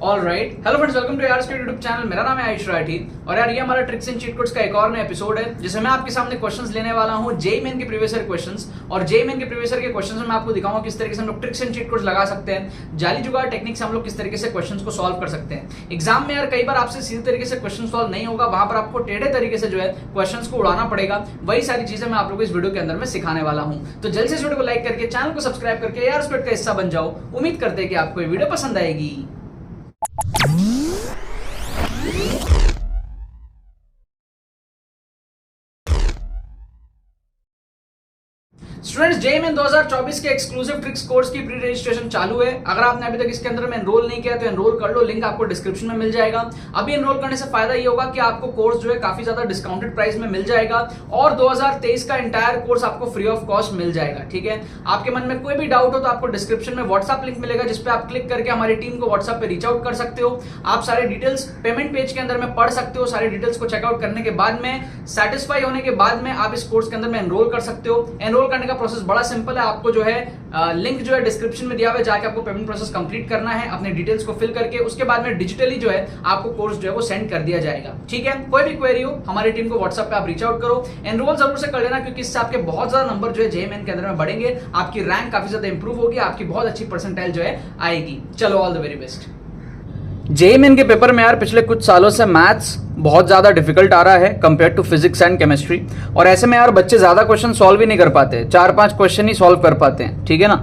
All right, hello friends, welcome to your YouTube channel. मेरा नाम है आयुष राठी और यार ये हमारा ट्रिक्स एंड चीट कोड्स का एक और नया एपिसोड है जिसमें मैं आपके सामने क्वेश्चंस लेने वाला हूं जेईई मेन के प्रीवियस ईयर क्वेश्चंस। और जेईई मेन के प्रीवियस ईयर के क्वेश्चंस में मैं आपको दिखाऊंगा किस तरीके से हम लोग ट्रिक्स एंड चीट कोड्स लगा सकते हैं, जाली जुगाड़ टेक्निक से हम लोग किस तरीके से क्वेश्चंस को सॉल्व कर सकते हैं। एग्जाम में यार कई बार आपसे सीधे तरीके से क्वेश्चन सॉल्व नहीं होगा, वहां पर आपको टेढ़े तरीके से जो है क्वेश्चंस को उड़ाना पड़ेगा। वही सारी चीजें मैं आप लोगों को इस वीडियो के अंदर में सिखाने वाला हूं। तो जल्दी से इस वीडियो को लाइक करके चैनल को सब्सक्राइब करके यार स्क्वाड का हिस्सा बन जाओ। उम्मीद करते हैं कि आपको ये वीडियो पसंद आएगी। स्टूडेंट्स, जेईई मेन 2024 के एक्सक्लूसिव ट्रिक्स कोर्स की प्री रजिस्ट्रेशन चालू है। अगर आपने अभी तक इसके अंदर में एनरोल नहीं किया तो एनरोल कर लो, लिंक आपको डिस्क्रिप्शन में मिल जाएगा। अभी एनरोल करने से फायदा ये होगा कि आपको कोर्स जो है काफी ज्यादा डिस्काउंटेड प्राइस में मिल जाएगा और 2023 का एंटायर कोर्स आपको फ्री ऑफ कॉस्ट मिल जाएगा। ठीक है, आपके मन में कोई भी डाउट हो तो आपको डिस्क्रिप्शन में व्हाट्सएप लिंक मिलेगा जिसपे आप क्लिक करके हमारी टीम को व्हाट्सएप पे रीच आउट कर सकते हो। आप सारे डिटेल्स पेमेंट पेज के अंदर में पढ़ सकते हो। सारे डिटेल्स को चेकआउट करने के बाद में सेटिस्फाई होने के बाद में आप इस कोर्स के अंदर में एनरोल कर सकते हो। एनरोल करने का प्रोसेस बड़ा सिंपल है। आपको जो है लिंक जो है डिस्क्रिप्शन में दिया हुआ है, जाके आपको पेमेंट प्रोसेस कंप्लीट करना है अपने डिटेल्स को फिल करके। उसके बाद में डिजिटली जो है आपको कोर्स जो है वो सेंड कर दिया जाएगा। ठीक है, कोई भी क्वेरी हो हमारी टीम को व्हाट्सएप पे आप रीच आउट करो। एनरोल जरूर से कर लेना क्योंकि इससे आपके बहुत ज्यादा नंबर जो है जेईई मेन के अंदर में बढ़ेंगे, आपकी रैंक काफी ज्यादा इंप्रूव होगी, आपकी बहुत अच्छी परसेंटाइल जो है आएगी। चलो, all the very best. JEE main के पेपर में यार पिछले कुछ सालों से मैथ्स बहुत ज़्यादा डिफिकल्ट आ रहा है compare to physics and chemistry. और ऐसे में यार बच्चे ज़्यादा क्वेश्चन सॉल्व ही नहीं कर पाते, 4-5 क्वेश्चन ही सॉल्व कर पाते हैं। ठीक है ना,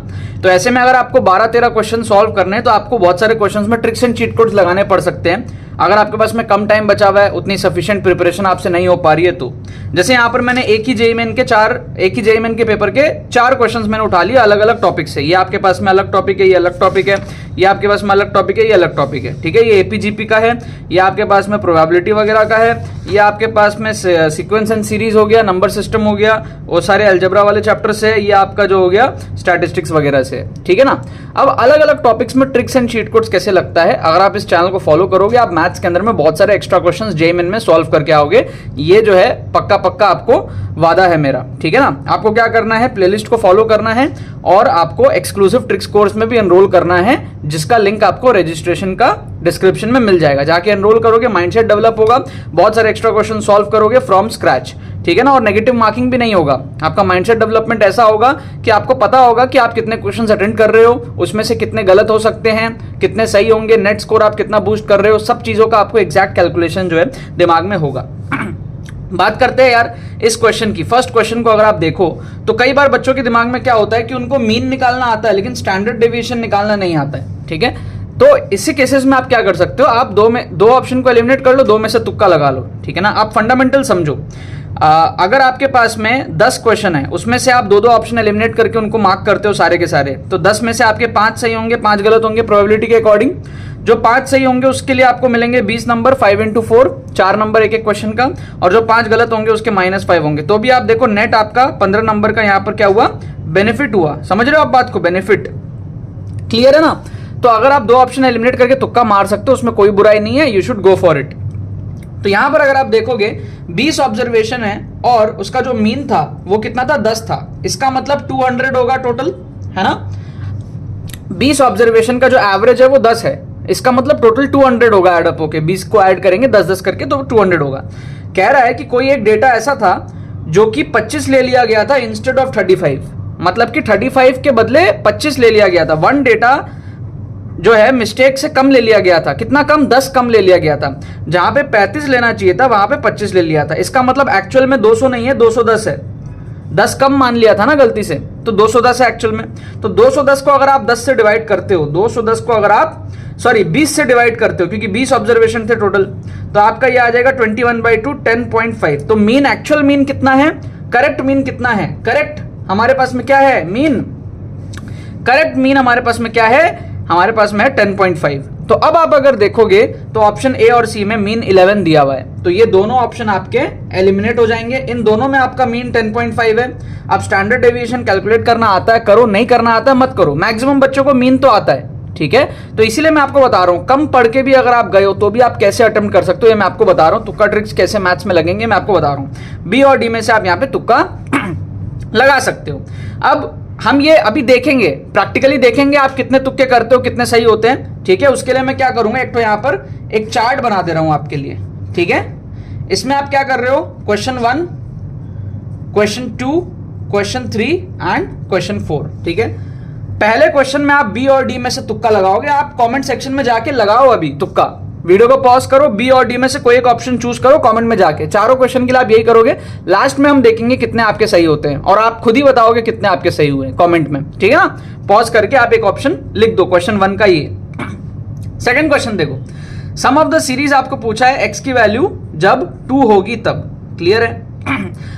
तो ऐसे में अगर आपको 12-13 क्वेश्चन सॉल्व करने हैं तो आपको बहुत सारे क्वेश्चन में ट्रिक्स एंड चीट कोड्स लगाने पड़ सकते हैं। अगर आपके पास में कम टाइम बचा हुआ है, उतनी सफिशिएंट प्रिपरेशन आपसे नहीं हो पा रही है तो जैसे यहाँ पर मैंने एक ही जेईई मेन के पेपर के 4 क्वेश्चंस मैंने उठा लिया अलग अलग टॉपिक से। ये आपके पास में अलग टॉपिक है, ये अलग टॉपिक है, ये आपके पास में अलग टॉपिक है, ये अलग टॉपिक है। ठीक है, ये एपीजीपी का है, ये आपके पास में प्रोबेबिलिटी वगैरह का है, ये आपके पास में सीक्वेंस एंड सीरीज हो गया, नंबर सिस्टम हो गया, वो सारे अलजेब्रा वाले चैप्टर से, ये आपका जो हो गया स्टैटिस्टिक्स वगैरह से। ठीक है ना, अब अलग अलग टॉपिक्स में ट्रिक्स एंड चीट कोड्स कैसे लगता है, अगर आप इस चैनल को फॉलो करोगे आप मैथ्स के अंदर में बहुत सारे एक्स्ट्रा क्वेश्चंस जेईई मेन में सॉल्व करके आओगे। ये जो है पक्का आपको वादा है मेरा। ठीक है ना, आपको क्या करना है, प्लेलिस्ट को फॉलो करना है और आपको एक्सक्लूसिव ट्रिक्स कोर्स में भी एनरोल करना है जिसका लिंक आपको रजिस्ट्रेशन का डिस्क्रिप्शन में मिल जाएगा। जाके एनरोल करोगे, माइंडसेट डेवलप होगा, बहुत सारे एक्स्ट्रा क्वेश्चन सॉल्व करोगे फ्रॉम स्क्रैच। ठीक है ना, और नेगेटिव मार्किंग भी नहीं होगा। आपका माइंडसेट डेवलपमेंट ऐसा होगा कि आपको पता होगा कि आप कितने क्वेश्चंस अटेंड कर रहे हो, उसमें से कितने गलत हो सकते हैं, कितने सही होंगे, नेट स्कोर आप कितना बूस्ट कर रहे हो, सब चीजों का आपको एग्जैक्ट कैलकुलेशन जो है दिमाग में होगा। बात करते हैं यार इस क्वेश्चन की। फर्स्ट क्वेश्चन को अगर आप देखो तो कई बार बच्चों के दिमाग में क्या होता है कि उनको मीन निकालना आता है लेकिन स्टैंडर्ड डेविएशन निकालना नहीं आता है। ठीक है, तो इसी केसेस में आप क्या कर सकते हो, आप दो ऑप्शन को एलिमिनेट कर लो, 2 में से तुक्का लगा लो। ठीक है ना, आप फंडामेंटल समझो। अगर आपके पास में 10 क्वेश्चन है, उसमें से आप 2 ऑप्शन एलिमिनेट करके उनको मार्क करते हो सारे के सारे, तो 10 में से आपके 5 सही होंगे, 5 गलत होंगे प्रोबेबिलिटी के अकॉर्डिंग। जो 5 सही होंगे उसके लिए आपको मिलेंगे 20 नंबर, 5 into 4, 4 नंबर एक क्वेश्चन का, और जो 5 गलत होंगे उसके -5 होंगे। तो भी आप देखो नेट आपका 15 नंबर का यहाँ पर क्या हुआ, बेनिफिट हुआ। समझ रहे हो आप बात को, बेनिफिट क्लियर है ना। तो अगर आप 2 ऑप्शन एलिमिनेट करके तुक्का मार सकते हो, उसमें कोई बुराई नहीं है, you should go for it. तो यहां पर अगर आप देखोगे 20 ऑब्जर्वेशन है और उसका जो मीन था वो कितना था, 10 था। इसका मतलब 200 होगा टोटल, है ना। 20 ऑब्जर्वेशन का जो एवरेज है वो 10 है, इसका मतलब टोटल 200 होगा ऐड अप होके। 20 को ऐड करेंगे 10-10 करके तो 200 होगा। कह रहा है कि कोई एक डेटा ऐसा था जो कि 25 ले लिया गया था इंस्टेड ऑफ 35, मतलब कि 35 के बदले 25 ले लिया गया था। 1 डेटा जो है मिस्टेक से कम ले लिया गया था। कितना कम, 10 कम ले लिया गया था। जहां पे 35 लेना चाहिए था वहां पे 25 ले लिया था। इसका मतलब एक्चुअल में 200 नहीं है, 210 है। 10 कम मान लिया था ना गलती से, तो 210 है एक्चुअल में। तो 210 को अगर आप 10 से डिवाइड करते हो, 210 को अगर आप 20 से डिवाइड करते हो, क्योंकि 20 ऑब्जर्वेशन थे टोटल, तो आपका ये आ जाएगा 21/2, 10.5। तो मीन, एक्चुअल मीन कितना है, करेक्ट मीन कितना है, करेक्ट हमारे पास में क्या है, मीन, करेक्ट मीन हमारे पास में क्या है, हमारे पास में है 10.5। तो अब आप अगर देखोगे तो ऑप्शन ए और सी में मीन 11 दिया हुआ है, तो ये दोनों ऑप्शन आपके एलिमिनेट हो जाएंगे। इन दोनों में आपका मीन 10.5 है। अब स्टैंडर्ड डेविएशन कैलकुलेट करना आता है, करो, नहीं करना आता है मत करो। मैक्सिमम बच्चों को मीन तो आता है। ठीक है, तो इसीलिए मैं आपको बता रहा हूं, कम पढ़ के भी अगर आप गए हो तो भी आप कैसे अटेम्प्ट कर सकते हो, ये मैं आपको बता रहा हूं। तुक्का ट्रिक्स कैसे मैथ्स में लगेंगे मैं आपको बता रहा हूं। बी और डी में से आप यहाँ पे तुक्का लगा सकते हो। अब हम ये अभी देखेंगे, प्रैक्टिकली देखेंगे आप कितने तुक्के करते हो, कितने सही होते हैं, ठीक है। उसके लिए मैं क्या करूंगा, एक तो यहां पर एक चार्ट बना दे रहा हूं आपके लिए, ठीक है। इसमें आप क्या कर रहे हो, question 1, question 2, question 3 and question 4, ठीक है। पहले क्वेश्चन में आप बी और डी में से तुक्का लगाओगे। आप कमेंट सेक्शन में जाके लगाओ अभी तुक्का, वीडियो को पॉज करो, बी और डी में से कोई एक ऑप्शन चूज करो कमेंट में जाके। चारों क्वेश्चन के लिए आप यही करोगे। लास्ट में हम देखेंगे कितने आपके सही होते हैं और आप खुद ही बताओगे कितने आपके सही हुए कमेंट में, ठीक है ना। पॉज करके आप एक ऑप्शन लिख दो, क्वेश्चन 1 का ये। सेकंड क्वेश्चन देखो, सम ऑफ द सीरीज आपको पूछा है एक्स की वैल्यू जब 2 होगी तब। क्लियर है।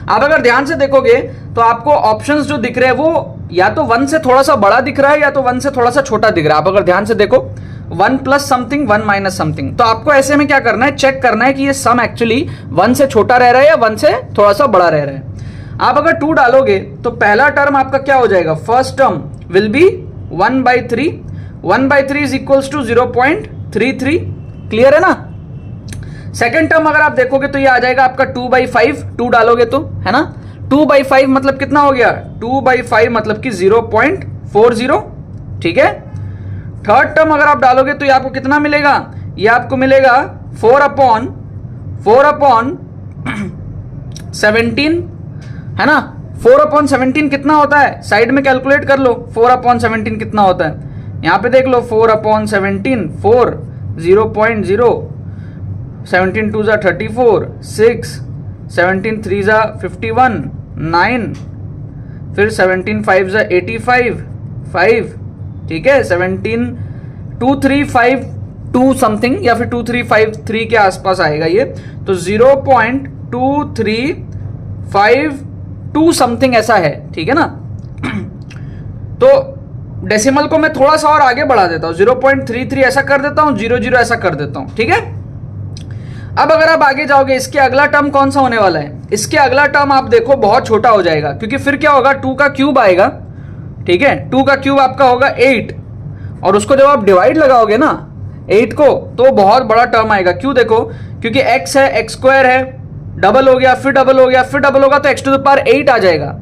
आप अगर ध्यान से देखोगे तो आपको ऑप्शंस जो दिख रहे हैं वो या तो 1 से थोड़ा सा बड़ा दिख रहा है या तो 1 से थोड़ा सा छोटा दिख रहा है। आप अगर ध्यान से देखो 1 प्लस समथिंग 1 माइनस समथिंग, तो आपको ऐसे में क्या करना है, चेक करना है कि ये सम एक्चुअली 1 से छोटा रह रहा है या 1 से थोड़ा सा बड़ा रह रहा है। आप अगर 2 डालोगे तो पहला टर्म आपका क्या हो जाएगा, first term will be 1/3, 1/3 is equals to 0.33। Clear है ना। सेकेंड टर्म अगर आप देखोगे तो ये आ जाएगा आपका 2/5, 2 डालोगे तो, है ना। 2/5 मतलब कितना हो गया, 2/5 मतलब कि 0.40, ठीक है। थर्ड टर्म अगर आप डालोगे तो ये आपको कितना मिलेगा, ये आपको मिलेगा 4/17, है ना। 4/17 कितना होता है, साइड में कैलकुलेट कर लो 4/17 कितना होता है। यहां पे देख लो 4/17, 4, 0.0, 17 2 34, 6, 17 3 51, 9, फिर 17 5 85, 5, ठीक है। 17 2 3 5 2 समथिंग या फिर 2353 के आसपास आएगा ये, तो 0.2352 समथिंग ऐसा है, ठीक है ना। तो डेसिमल को मैं थोड़ा सा और आगे बढ़ा देता हूं, 0.33 ऐसा कर देता हूं, 00 ऐसा कर देता हूं, ठीक है। अब अगर आप आगे जाओगे, इसके अगला टर्म कौन सा होने वाला है, इसके अगला टर्म आप देखो बहुत छोटा हो जाएगा, क्योंकि फिर क्या होगा, 2 का क्यूब आएगा, ठीक है। 2 का क्यूब आपका होगा 8, और उसको जब आप डिवाइड लगाओगे ना 8 को, तो बहुत बड़ा टर्म आएगा। क्यों, देखो क्योंकि x है, x² है, डबल हो गया, फिर डबल हो गया, फिर डबल होगा, तो x⁸8 आ जाएगा।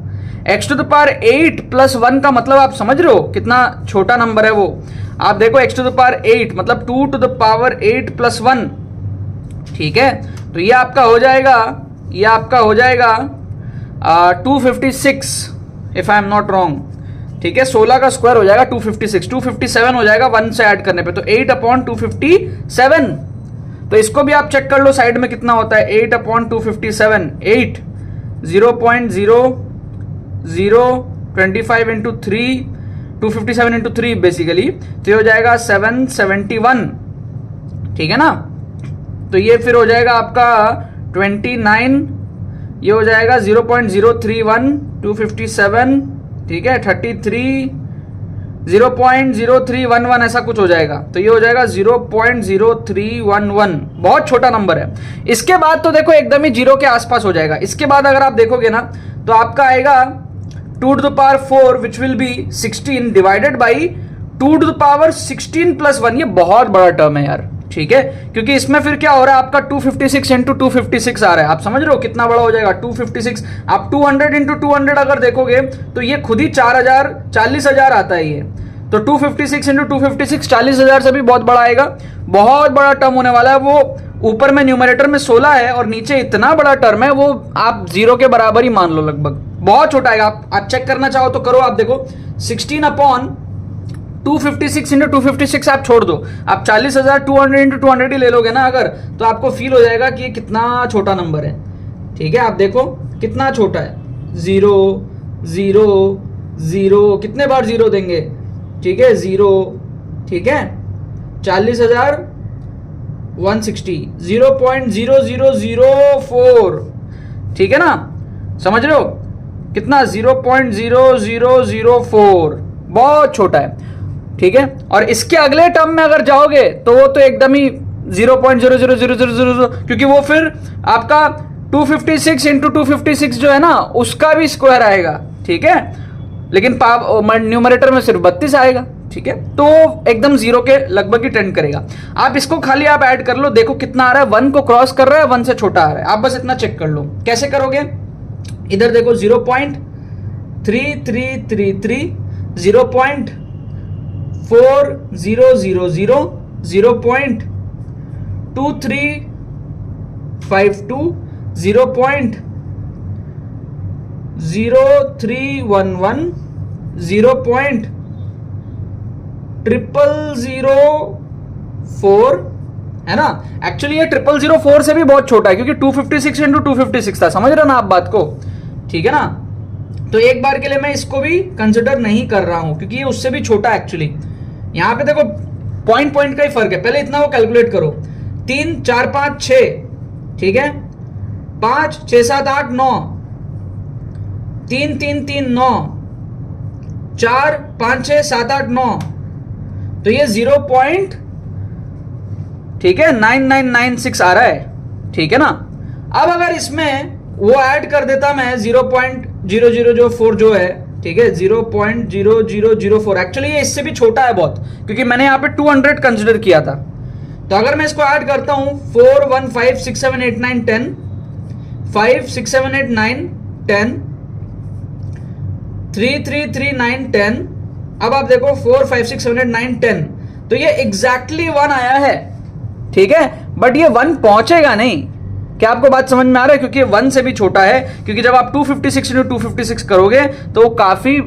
x⁸8 प्लस 1 का मतलब आप समझ रहे हो कितना छोटा नंबर है वो। आप देखो x⁸8 मतलब 2⁸8 प्लस 1, ठीक है। तो ये आपका हो जाएगा, ये आपका हो जाएगा 256 if I am not wrong, ठीक है। 16 का स्क्वायर हो जाएगा 256, 257 हो जाएगा 1 से ऐड करने पे, तो 8/257। तो इसको भी आप चेक कर लो साइड में कितना होता है, 8/257, 8, 0.0025 इंटू 3, 257 इंटू 3 बेसिकली, तो ये हो जाएगा 771, ठीक है ना। तो ये फिर हो जाएगा आपका 29, ये हो जाएगा 0.031, 257, ठीक है, 33, 0.0311 ऐसा कुछ हो जाएगा, तो ये हो जाएगा 0.0311, बहुत छोटा नंबर है। इसके बाद तो देखो एकदम ही 0 के आसपास हो जाएगा। इसके बाद अगर आप देखोगे ना तो आपका आएगा 2⁴ which will be 16 divided by 2⁻16 + 1। ये बहुत बड़ा टर्म है यार, ठीक है, क्योंकि इसमें फिर क्या हो रहा है आपका 256 इंटू 256 आ रहा है। आप समझ रहे हो कितना बड़ा हो जाएगा 256। आप 200 इंटू 200 अगर देखोगे तो ये खुद ही 40,000 आता है ये। तो 256 इंटू 256 40,000 से भी बहुत बड़ा आएगा। बहुत बड़ा टर्म होने वाला है वो। ऊपर में न्यूमरेटर में 16 है और नीचे इतना बड़ा टर्म है, वो आप 0 के बराबर ही मान लो लगभग। बहुत छोटा आएगा। आप चेक करना चाहो तो करो। आप देखो 16/256 इंटू 256 आप छोड़ दो, आप 40,200 इंटू 200 ही ले लोगे ना अगर, तो आपको फील हो जाएगा कि ये कितना छोटा नंबर है, ठीक है। आप देखो कितना छोटा है, 0 0 0, कितने बार 0 देंगे, ठीक है, 0, ठीक है, 40,160, 0.0004, ठीक है ना, समझ रहे हो कितना, 0.0004, बहुत छोटा है, ठीक है। और इसके अगले टर्म में अगर जाओगे तो वो तो एकदम ही 0.000000, क्योंकि वो फिर आपका 256 इंटू 256 जो है ना उसका भी स्क्वायर आएगा, ठीक है, लेकिन न्यूमरेटर में सिर्फ 32 आएगा, ठीक है। तो एकदम 0 के लगभग ही टेंड करेगा। आप इसको खाली आप ऐड कर लो, देखो कितना आ रहा है, 1 को क्रॉस कर रहा है, 1 से छोटा आ रहा है। आप बस इतना चेक कर लो। कैसे करोगे, इधर देखो 3333 0.4000 0.2352 0.0311 0.0004 है ना। एक्चुअली ये 0004 से भी बहुत छोटा है क्योंकि 256 इंटू 256 था, समझ रहे ना आप बात को, ठीक है ना। तो एक बार के लिए मैं इसको भी कंसिडर नहीं कर रहा हूं क्योंकि ये उससे भी छोटा है एक्चुअली। यहां पे देखो पॉइंट का ही फर्क है, पहले इतना वो कैलकुलेट करो, 3 4 5 6, ठीक है, 5 6 7 8 9, 3 3 3 9, 4 5 6 7 8 9, तो ये 0. ठीक है 9996 आ रहा है, ठीक है ना। अब अगर इसमें वो ऐड कर देता मैं 0.0004 जो है, ठीक है 0.0004, एक्चुअली ये इससे भी छोटा है बहुत क्योंकि मैंने यहाँ पे 200 कंसिडर किया था। तो अगर मैं इसको ऐड करता हूं 4 1 5 6 7 8 9 10, 5 6 7 8 9 10, 3 3 3 9 10, अब आप देखो 4 5 6 7 8 9 10, तो ये एग्जैक्टली 1 आया है, ठीक है। बट ये 1 पहुंचेगा नहीं, क्या आपको बात समझ में आ रहा है, क्योंकि 1 से भी छोटा है, क्योंकि जब आप 256 into 256 करोगे तो काफी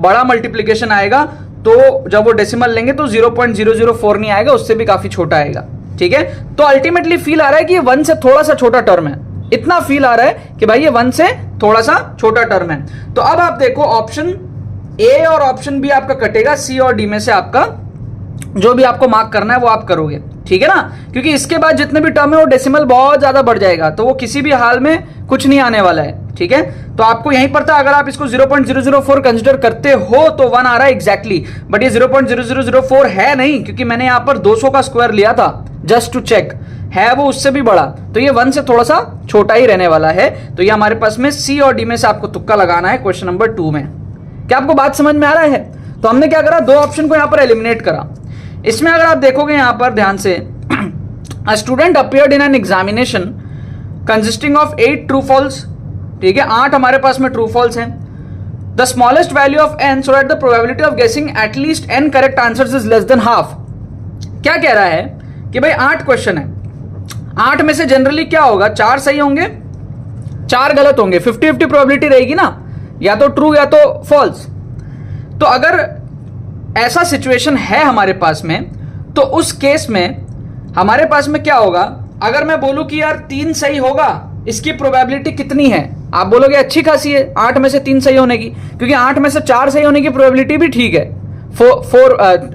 बड़ा मल्टीप्लीकेशन आएगा, तो जब वो डेसिमल लेंगे तो 0.004 नहीं आएगा, उससे भी काफी छोटा आएगा, ठीक है। तो अल्टीमेटली फील आ रहा है कि ये 1 से थोड़ा सा छोटा टर्म है, इतना फील आ रहा है कि भाई ये 1 से थोड़ा सा छोटा टर्म है। तो अब आप देखो ऑप्शन ए और ऑप्शन बी आपका कटेगा, सी और डी में से आपका जो भी आपको मार्क करना है वो आप करोगे, ठीक है ना, क्योंकि इसके बाद जितने भी टर्म है वो डेसिमल बहुत ज्यादा बढ़ जाएगा, तो वो किसी भी हाल में कुछ नहीं आने वाला है, ठीक है। तो आपको यहीं पर था, अगर आप इसको 0.004 कंसिडर करते हो तो 1 आ रहा है एग्जैक्टली, बट ये 0.0004 है नहीं, क्योंकि मैंने यहां पर 200 का स्क्वायर लिया था जस्ट टू चेक, है वो उससे भी बड़ा, तो ये 1 से थोड़ा सा छोटा ही रहने वाला है। तो ये हमारे पास में सी और डी में से आपको तुक्का लगाना है क्वेश्चन नंबर 2 में। क्या आपको बात समझ में आ रहा है? तो हमने क्या करा, 2 ऑप्शन को यहां पर एलिमिनेट करा। इसमें अगर आप देखोगे यहां पर ध्यान से, a student appeared in an examination consisting of 8 true false, ठीक है, 8 हमारे पास में true false हैं। The smallest value of n so that the probability of guessing at least n correct answers is less than half। क्या कह रहा है कि भाई 8 क्वेश्चन है, 8 में से जनरली क्या होगा, 4 सही होंगे 4 गलत होंगे, 50-50 प्रोबेबिलिटी रहेगी ना, या तो ट्रू या तो फॉल्स। तो अगर ऐसा सिचुएशन है हमारे पास में, तो उस केस में हमारे पास में क्या होगा, अगर मैं बोलूं कि यार 3 सही होगा, इसकी प्रोबेबिलिटी कितनी है, आप बोलोगे अच्छी खासी है 8 में से 3 सही होने की, क्योंकि 8 में से 4 सही होने की प्रोबेबिलिटी भी ठीक है,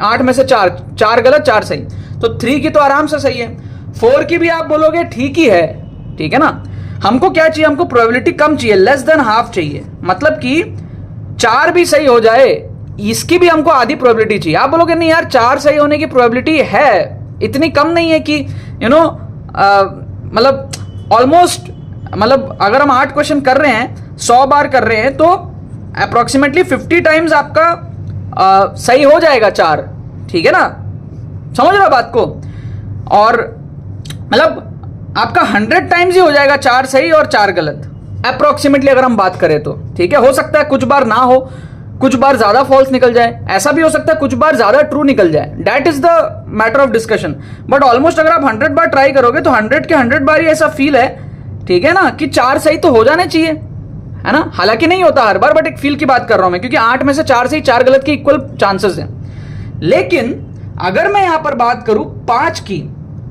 8 में से 4 गलत 4 सही, तो 3 की तो आराम से सही है, 4 की भी आप बोलोगे ठीक ही है, ठीक है ना। हमको क्या चाहिए, हमको प्रोबेबिलिटी कम चाहिए, लेस देन हाफ चाहिए, मतलब कि 4 भी सही हो जाए इसकी भी हमको आधी प्रोबेबिलिटी चाहिए। आप बोलोगे नहीं यार 4 सही होने की प्रोबेबिलिटी है, इतनी कम नहीं है कि मतलब ऑलमोस्ट, मतलब अगर हम 8 क्वेश्चन कर रहे हैं 100 बार कर रहे हैं तो अप्रोक्सीमेटली 50 टाइम्स आपका सही हो जाएगा 4, ठीक है ना, समझ रहे हो बात को। और मतलब आपका 100 टाइम्स ही हो जाएगा 4 सही और 4 गलत अप्रोक्सीमेटली, अगर हम बात करें तो, ठीक है। हो सकता है कुछ बार ना हो, कुछ बार ज्यादा फॉल्स निकल जाए, ऐसा भी हो सकता है कुछ बार ज्यादा ट्रू निकल जाए, that is the matter of discussion. But almost अगर आप 100 बार ट्राई करोगे तो 100 के 100 बार ही ऐसा फील है, ठीक है ना, कि 4 सही तो हो जाने चाहिए, है ना। हालांकि नहीं होता हर बार, बट एक फील की बात कर रहा हूं मैं, क्योंकि 8 में से 4 सही 4 गलत के इक्वल चांसेस हैं। लेकिन अगर मैं यहां पर बात करूं 5 की,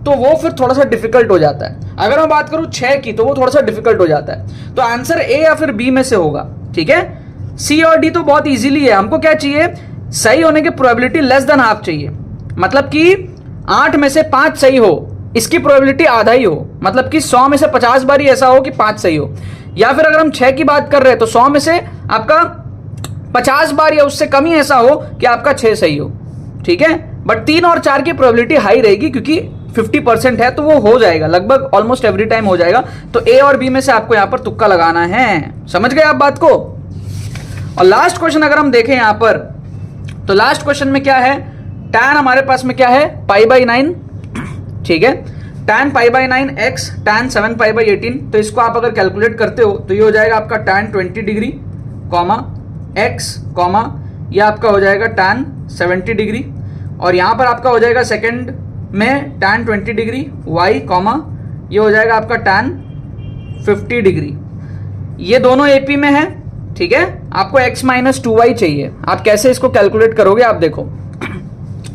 तो वो फिर थोड़ा सा डिफिकल्ट हो जाता है। अगर मैं बात करूं 6 की, तो वो थोड़ा सा डिफिकल्ट हो जाता है। तो आंसर ए या फिर बी में से होगा, ठीक है। सी और डी तो बहुत इजीली है, हमको क्या चाहिए, सही होने की प्रोबेबिलिटी लेस देन हाफ चाहिए, मतलब कि 8 में से 5 सही हो, इसकी प्रोबेबिलिटी आधा ही हो, मतलब कि 100 में से 50 बार ही ऐसा हो कि 5 सही हो। या फिर अगर हम 6 की बात कर रहे हैं तो 100 में से आपका 50 बार या उससे कम ही ऐसा हो कि आपका 6 सही हो, ठीक है। बट 3 और 4 की प्रोबेबिलिटी हाई रहेगी, क्योंकि 50% है, तो वो हो जाएगा लगभग ऑलमोस्ट एवरी टाइम हो जाएगा। तो ए और बी में से आपको यहां पर तुक्का लगाना है, समझ गए आप बात को। और लास्ट क्वेश्चन अगर हम देखें यहां पर, तो लास्ट क्वेश्चन में क्या है, tan हमारे पास में क्या है, π/9, ठीक है, tan π/9 x tan 7π/18। तो इसको आप अगर कैलकुलेट करते हो तो ये हो जाएगा आपका tan 20 डिग्री, x कॉमा ये आपका हो जाएगा tan 70 डिग्री, और यहाँ पर आपका हो जाएगा सेकंड में tan 20 डिग्री y कॉमा ये हो जाएगा आपका tan 50 डिग्री। ये दोनों AP में है, ठीक है। आपको x माइनस 2y चाहिए। आप कैसे इसको कैलकुलेट करोगे आप देखो।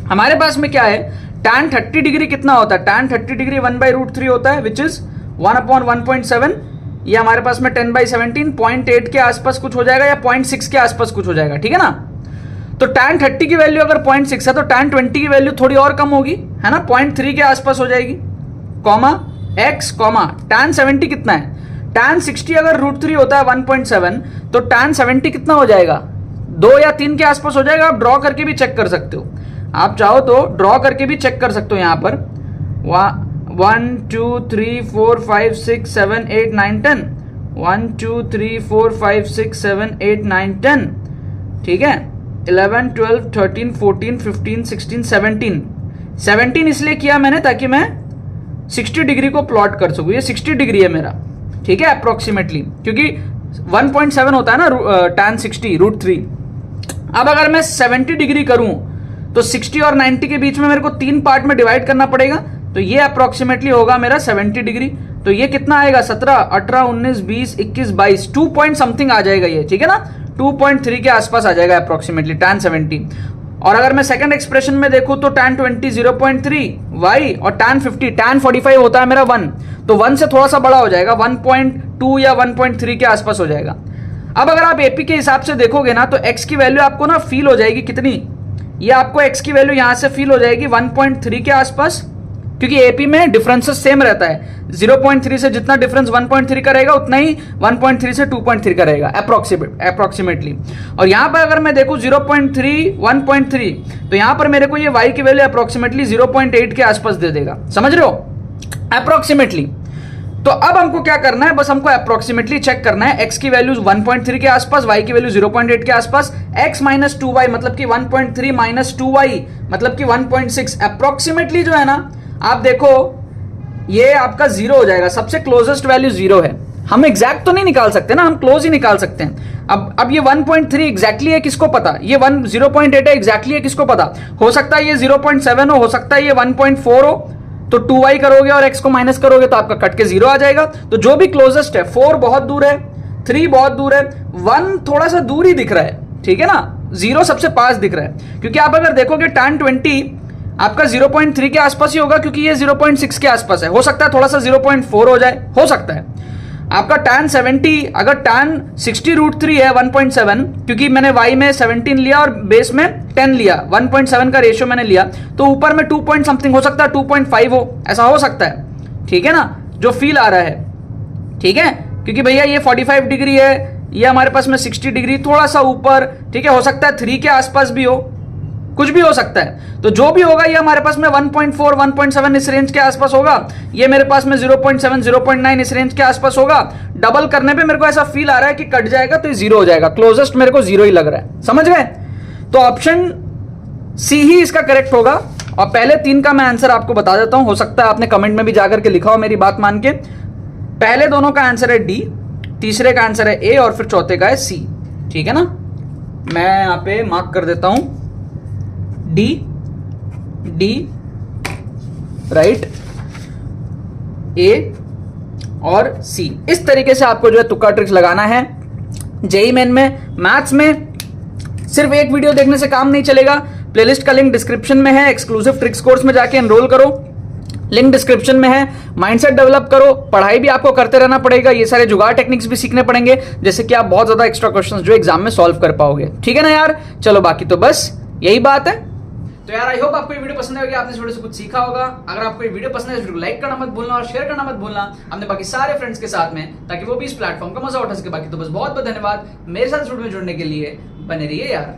हमारे पास में क्या है, tan 30 डिग्री कितना होता है, tan 30 डिग्री 1/√3 होता है, विच इज 1/1.7। ये हमारे पास में 10/17 0.8 के आसपास कुछ हो जाएगा या 0.6 के आसपास कुछ हो जाएगा, ठीक है ना। तो tan 30 की वैल्यू अगर 0.6 है तो tan 20 की वैल्यू थोड़ी और कम होगी, है ना, 0.3 के आसपास हो जाएगी, कॉमा x कॉमा tan 70 कितना है, tan 60 अगर √3 होता है 1.7 तो tan 70 कितना हो जाएगा, 2 या 3 के आसपास हो जाएगा। आप ड्रॉ करके भी चेक कर सकते हो, आप चाहो तो ड्रॉ करके भी चेक कर सकते हो। यहाँ पर 1 2 3 4 5 6 7 8 9 10 1 2 3 4 5 6 7 8 9 10, ठीक है, 11 12 13 14 15 16 17 इसलिए किया मैंने ताकि मैं 60 डिग्री को प्लॉट कर सकूं। ये 60 डिग्री है मेरा, ठीक है, अप्रोक्सीमेटली, क्योंकि 1.7 होता है ना tan 60 √3। अब अगर मैं 70 डिग्री करूं तो 60 और 90 के बीच में मेरे को 3 पार्ट में डिवाइड करना पड़ेगा, तो ये अप्रोक्सीमेटली होगा मेरा 70 डिग्री। तो ये कितना आएगा, 17 18 19 20 21 22 2 पॉइंट समथिंग आ जाएगा ये, ठीक है ना, 2.3 के आसपास आ जाएगा अप्रोक्सीमेटली tan 70। और अगर मैं सेकंड एक्सप्रेशन में देखूं तो tan 20 0.3 y और tan 50 tan 45 होता है मेरा 1, तो 1 से थोड़ा सा बड़ा हो जाएगा, 1.2 या 1.3 के आसपास हो जाएगा। अब अगर आप एपी के हिसाब से देखोगे ना तो x की वैल्यू आपको ना फील हो जाएगी कितनी, ये आपको x की वैल्यू यहां से फील हो जाएगी 1.3 के आसपास, क्योंकि एपी में डिफरेंसेस सेम रहता है। 0.3 से जितना डिफरेंस 1.3 का रहेगा उतना ही 1.3 से 2.3 का रहेगा अप्रोक्सीमेटली। और यहां पर अगर मैं देखूं 0.3 1.3 तो यहां पर मेरे को ये y की वैल्यू अप्रोक्सीमेटली 0.8 के आसपास दे देगा, समझ रहे हो, अप्रोक्सीमेटली। तो अब हमको क्या करना है, बस हमको अप्रोक्सीमेटली चेक करना है, x की वैल्यू 1.3 के आसपास, y की वैल्यू 0.8 के आसपास, x माइनस 2y मतलब कि 1.3 माइनस 2y मतलब कि 1.6 अप्रोक्सीमेटली जो है ना, आप देखो ये आपका 0 हो जाएगा, सबसे क्लोजेस्ट वैल्यू 0 है। हम एग्जैक्ट तो नहीं निकाल सकते ना, हम क्लोज ही निकाल सकते हैं। अब ये 1.3 एग्जैक्टली है किसको पता, ये 0.8 है एग्जैक्टली है किसको पता, हो सकता है ये 0.7 हो सकता है ये 1.4 हो, तो 2y करोगे और x को माइनस करोगे तो आपका कट के 0 आ जाएगा। तो जो भी क्लोजेस्ट है, 4 बहुत दूर है, 3 बहुत दूर है, 1 थोड़ा सा दूर ही दिख रहा है, ठीक है ना, 0 सबसे पास दिख रहा है। क्योंकि आप अगर देखोगे tan 20 आपका 0.3 के आसपास ही होगा, क्योंकि ये 0.6 के आसपास है, हो सकता है थोड़ा सा 0.4 हो जाए, हो सकता है। आपका tan 70 अगर tan 60 √3 है 1.7, क्योंकि मैंने y में 17 लिया और बेस में 10 लिया, 1.7 का रेशियो मैंने लिया, तो ऊपर में 2 पॉइंट समथिंग हो सकता है, 2.5 हो, ऐसा हो सकता है, ठीक है ना, जो फील आ रहा है, ठीक है। क्योंकि भैया ये 45 डिग्री है, ये हमारे पास में 60 डिग्री थोड़ा सा ऊपर, ठीक है, हो सकता है 3 के आसपास भी हो, कुछ भी हो सकता है। तो जो भी होगा ये हमारे पास में 1.4 1.7 इस रेंज के आसपास होगा, ये मेरे पास में 0.7 0.9 इस रेंज के आसपास होगा। डबल करने पे मेरे को ऐसा फील आ रहा है कि कट जाएगा तो ये 0 हो जाएगा, क्लोजेस्ट मेरे को 0 ही लग रहा है, समझ गए। तो ऑप्शन सी ही इसका करेक्ट होगा। और पहले 3 का मैं आंसर आपको बता देता हूं, हो सकता है आपने कमेंट में भी जाकर के लिखा हो मेरी बात मान के। पहले दोनों का आंसर है डी, तीसरे का आंसर है ए और फिर चौथे का है सी, ठीक है ना। मैं यहां पे मार्क कर देता हूं डी राइट, ए और सी। इस तरीके से आपको जो है तुक्का ट्रिक्स लगाना है। जेईई मेन में मैथ्स में सिर्फ एक वीडियो देखने से काम नहीं चलेगा, प्लेलिस्ट का लिंक डिस्क्रिप्शन में है, एक्सक्लूसिव ट्रिक्स कोर्स में जाके एनरोल करो, लिंक डिस्क्रिप्शन में है। माइंडसेट डेवलप करो, पढ़ाई भी आपको करते रहना पड़ेगा, ये सारे जुगाड़ टेक्निक्स भी सीखने पड़ेंगे, जैसे कि आप बहुत ज्यादा एक्स्ट्रा क्वेश्चंस जो एग्जाम में सॉल्व कर पाओगे, ठीक है ना यार। चलो बाकी तो बस यही बात है। तो यार आई होप आपको ये वीडियो पसंद आएगी, आपने इस वीडियो से कुछ सीखा होगा। अगर आपको ये वीडियो पसंद है इस वीडियो को लाइक करना मत भूलना और शेयर करना मत भूलना अपने बाकी सारे फ्रेंड्स के साथ में, ताकि वो भी इस प्लेटफॉर्म का मजा उठा सके। बाकी तो बस बहुत बहुत धन्यवाद मेरे साथ वीडियो में जुड़ने के लिए, बने रहिए यार।